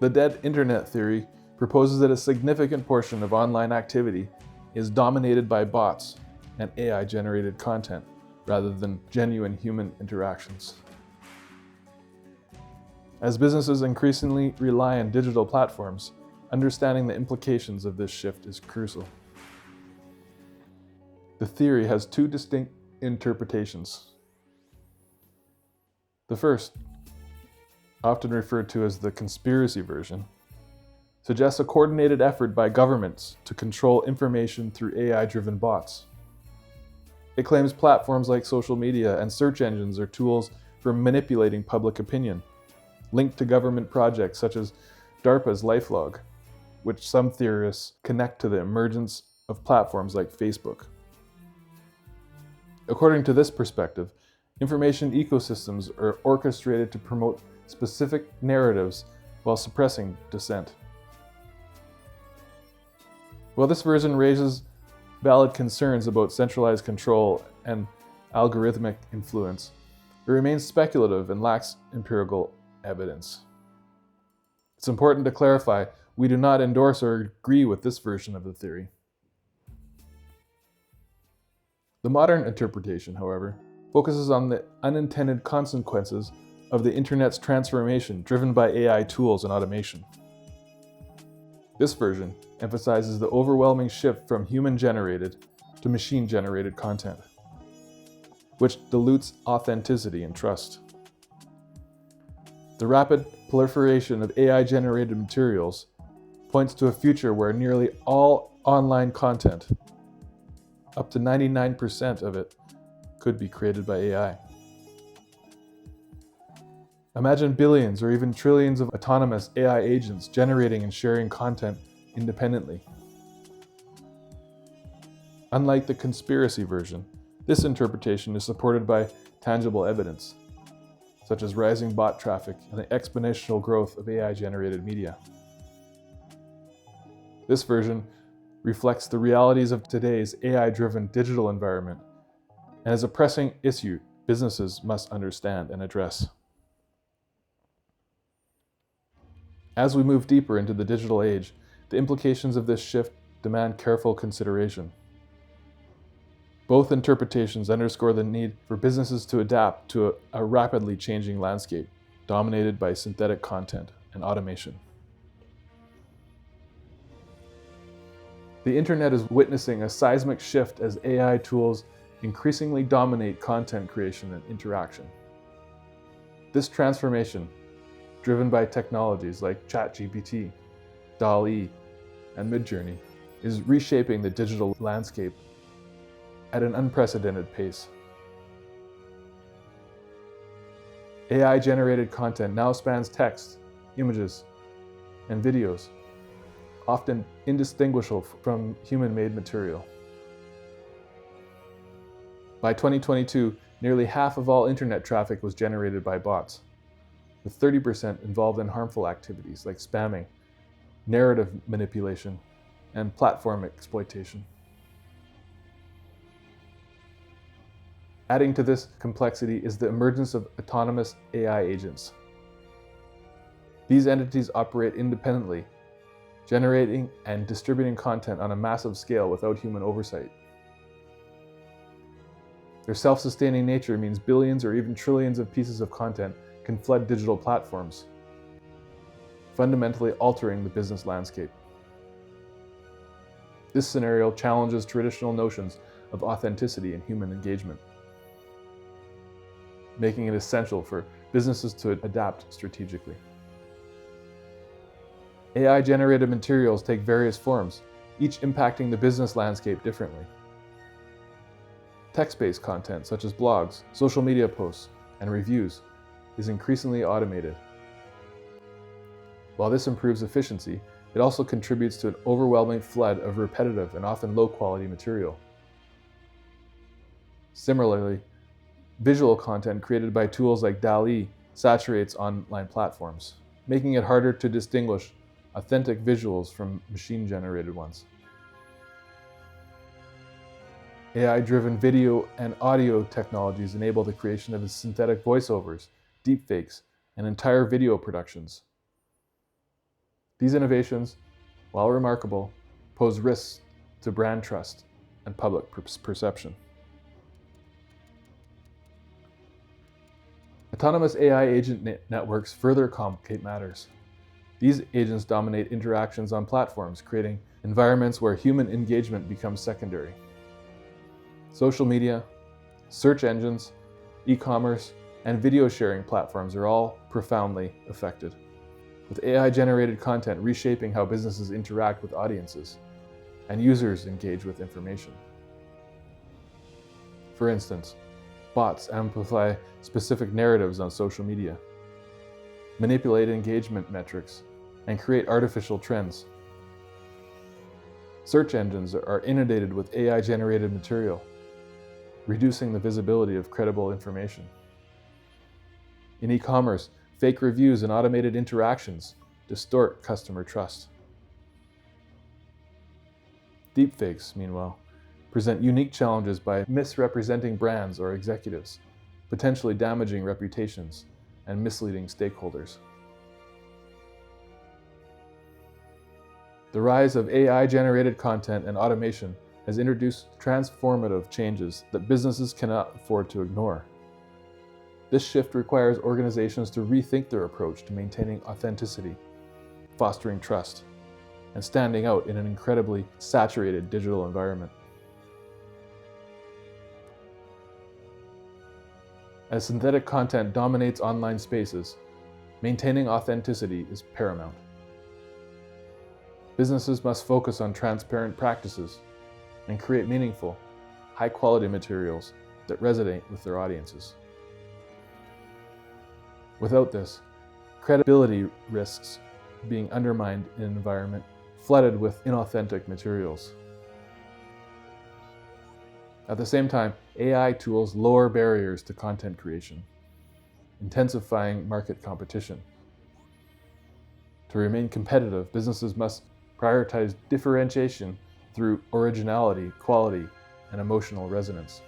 The dead internet theory proposes that a significant portion of online activity is dominated by bots and AI-generated content, rather than genuine human interactions. As businesses increasingly rely on digital platforms, understanding the implications of this shift is crucial. The theory has two distinct interpretations. The first, often referred to as the conspiracy version, suggests a coordinated effort by governments to control information through AI-driven bots. It claims platforms like social media and search engines are tools for manipulating public opinion, linked to government projects such as DARPA's LifeLog, which some theorists connect to the emergence of platforms like Facebook. According to this perspective, information ecosystems are orchestrated to promote specific narratives while suppressing dissent. While this version raises valid concerns about centralized control and algorithmic influence, it remains speculative and lacks empirical evidence. It's important to clarify, we do not endorse or agree with this version of the theory. The modern interpretation, however, focuses on the unintended consequences of the internet's transformation driven by AI tools and automation. This version emphasizes the overwhelming shift from human-generated to machine-generated content, which dilutes authenticity and trust. The rapid proliferation of AI-generated materials points to a future where nearly all online content, up to 99% of it, could be created by AI. Imagine billions or even trillions of autonomous AI agents generating and sharing content independently. Unlike the conspiracy version, this interpretation is supported by tangible evidence, such as rising bot traffic and the exponential growth of AI-generated media. This version reflects the realities of today's AI-driven digital environment and is a pressing issue businesses must understand and address. As we move deeper into the digital age, the implications of this shift demand careful consideration. Both interpretations underscore the need for businesses to adapt to a rapidly changing landscape dominated by synthetic content and automation. The internet is witnessing a seismic shift as AI tools increasingly dominate content creation and interaction. This transformation, driven by technologies like ChatGPT, DALL-E, and Midjourney, is reshaping the digital landscape at an unprecedented pace. AI-generated content now spans text, images, and videos, often indistinguishable from human-made material. By 2022, nearly half of all internet traffic was generated by bots, with 30% involved in harmful activities like spamming, narrative manipulation, and platform exploitation. Adding to this complexity is the emergence of autonomous AI agents. These entities operate independently, generating and distributing content on a massive scale without human oversight. Their self-sustaining nature means billions or even trillions of pieces of content can flood digital platforms, fundamentally altering the business landscape. This scenario challenges traditional notions of authenticity and human engagement, making it essential for businesses to adapt strategically. AI-generated materials take various forms, each impacting the business landscape differently. Text-based content, such as blogs, social media posts, and reviews, is increasingly automated. While this improves efficiency, it also contributes to an overwhelming flood of repetitive and often low-quality material. Similarly, visual content created by tools like DALL-E saturates online platforms, making it harder to distinguish authentic visuals from machine-generated ones. AI-driven video and audio technologies enable the creation of synthetic voiceovers, deepfakes, and entire video productions. These innovations, while remarkable, pose risks to brand trust and public perception. Autonomous AI agent networks further complicate matters. These agents dominate interactions on platforms, creating environments where human engagement becomes secondary. Social media, search engines, e-commerce, and video sharing platforms are all profoundly affected, with AI-generated content reshaping how businesses interact with audiences and users engage with information. For instance, bots amplify specific narratives on social media, manipulate engagement metrics, and create artificial trends. Search engines are inundated with AI-generated material, reducing the visibility of credible information. In e-commerce, fake reviews and automated interactions distort customer trust. Deepfakes, meanwhile, present unique challenges by misrepresenting brands or executives, potentially damaging reputations and misleading stakeholders. The rise of AI-generated content and automation has introduced transformative changes that businesses cannot afford to ignore. This shift requires organizations to rethink their approach to maintaining authenticity, fostering trust, and standing out in an incredibly saturated digital environment. As synthetic content dominates online spaces, maintaining authenticity is paramount. Businesses must focus on transparent practices and create meaningful, high-quality materials that resonate with their audiences. Without this, credibility risks being undermined in an environment flooded with inauthentic materials. At the same time, AI tools lower barriers to content creation, intensifying market competition. To remain competitive, businesses must prioritize differentiation through originality, quality, and emotional resonance.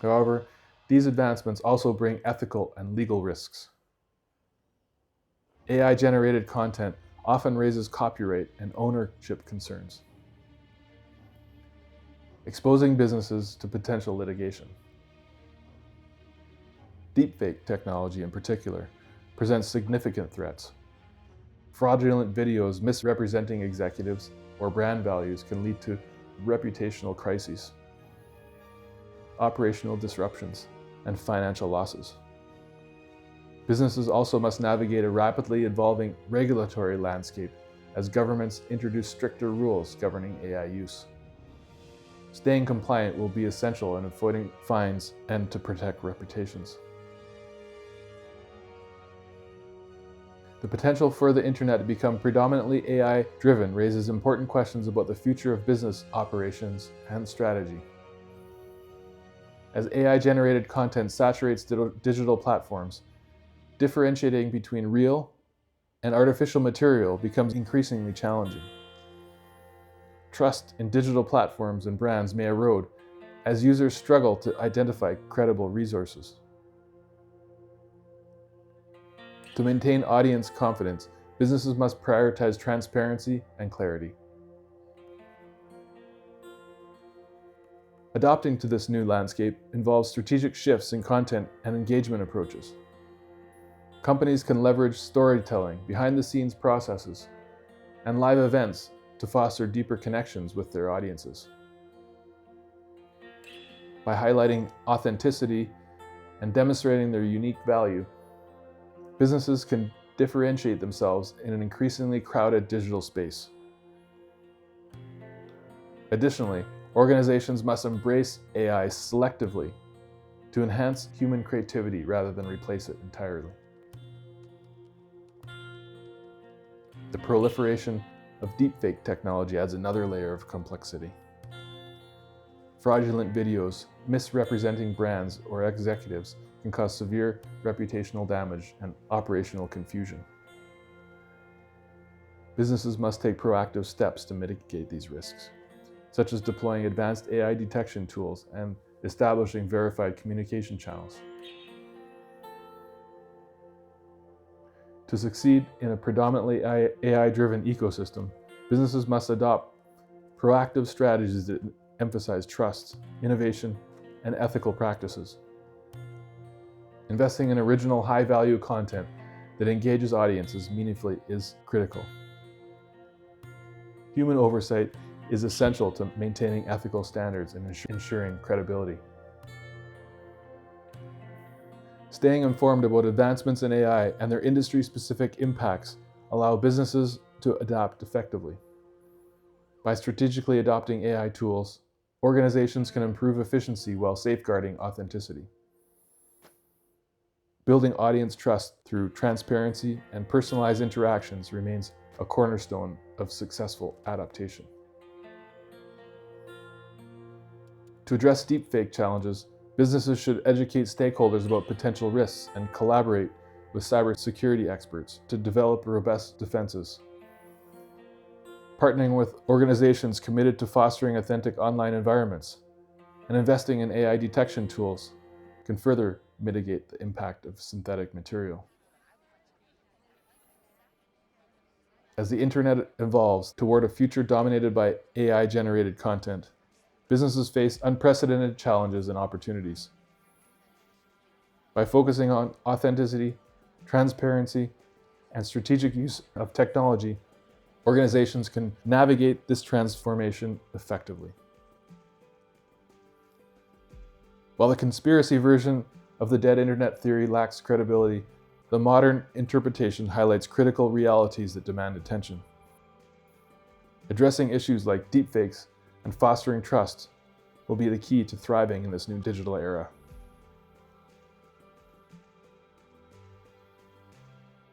However, these advancements also bring ethical and legal risks. AI-generated content often raises copyright and ownership concerns, exposing businesses to potential litigation. Deepfake technology, in particular, presents significant threats. Fraudulent videos misrepresenting executives or brand values can lead to reputational crises, operational disruptions, and financial losses. Businesses also must navigate a rapidly evolving regulatory landscape as governments introduce stricter rules governing AI use. Staying compliant will be essential in avoiding fines and to protect reputations. The potential for the internet to become predominantly AI-driven raises important questions about the future of business operations and strategy. As AI-generated content saturates digital platforms, differentiating between real and artificial material becomes increasingly challenging. Trust in digital platforms and brands may erode as users struggle to identify credible resources. To maintain audience confidence, businesses must prioritize transparency and clarity. Adapting to this new landscape involves strategic shifts in content and engagement approaches. Companies can leverage storytelling, behind-the-scenes processes, and live events to foster deeper connections with their audiences. By highlighting authenticity and demonstrating their unique value, businesses can differentiate themselves in an increasingly crowded digital space. Additionally, organizations must embrace AI selectively to enhance human creativity rather than replace it entirely. The proliferation of deepfake technology adds another layer of complexity. Fraudulent videos misrepresenting brands or executives can cause severe reputational damage and operational confusion. Businesses must take proactive steps to mitigate these risks, such as deploying advanced AI detection tools and establishing verified communication channels. To succeed in a predominantly AI-driven ecosystem, businesses must adopt proactive strategies that emphasize trust, innovation, and ethical practices. Investing in original, high-value content that engages audiences meaningfully is critical. Human oversight is essential to maintaining ethical standards and ensuring credibility. Staying informed about advancements in AI and their industry-specific impacts allow businesses to adapt effectively. By strategically adopting AI tools, organizations can improve efficiency while safeguarding authenticity. Building audience trust through transparency and personalized interactions remains a cornerstone of successful adaptation. To address deepfake challenges, businesses should educate stakeholders about potential risks and collaborate with cybersecurity experts to develop robust defenses. Partnering with organizations committed to fostering authentic online environments and investing in AI detection tools can further mitigate the impact of synthetic material. As the internet evolves toward a future dominated by AI-generated content, businesses face unprecedented challenges and opportunities. By focusing on authenticity, transparency, and strategic use of technology, organizations can navigate this transformation effectively. While the conspiracy version of the dead internet theory lacks credibility, the modern interpretation highlights critical realities that demand attention. Addressing issues like deepfakes and fostering trust will be the key to thriving in this new digital era.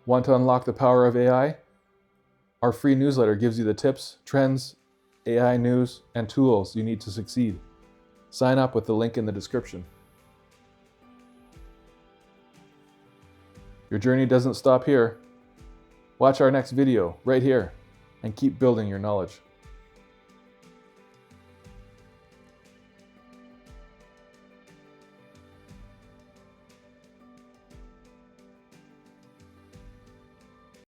Want to unlock the power of AI? Our free newsletter gives you the tips, trends, AI news, and tools you need to succeed. Sign up with the link in the description. Your journey doesn't stop here. Watch our next video right here and keep building your knowledge.